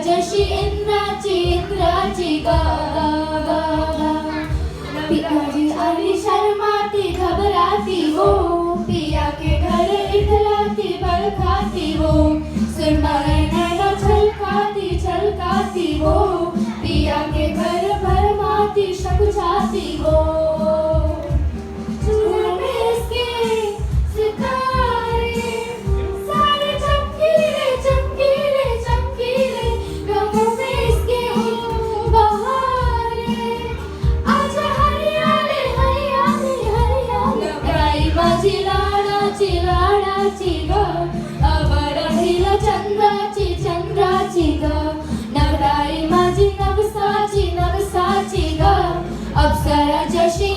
जशी इंद्राची इंद्राची ग ग ग पिताजी आली शर्माती घबराती हो पिया के घर इठलाती बड़खाती हो सुरमई नैना छलकाती छलकाती हो पिया के घर भरमाती शकुचाती हो चंद्राची चंद्राची ग नवराई माझी नवसाची नवसाची ग अप्सरा जशी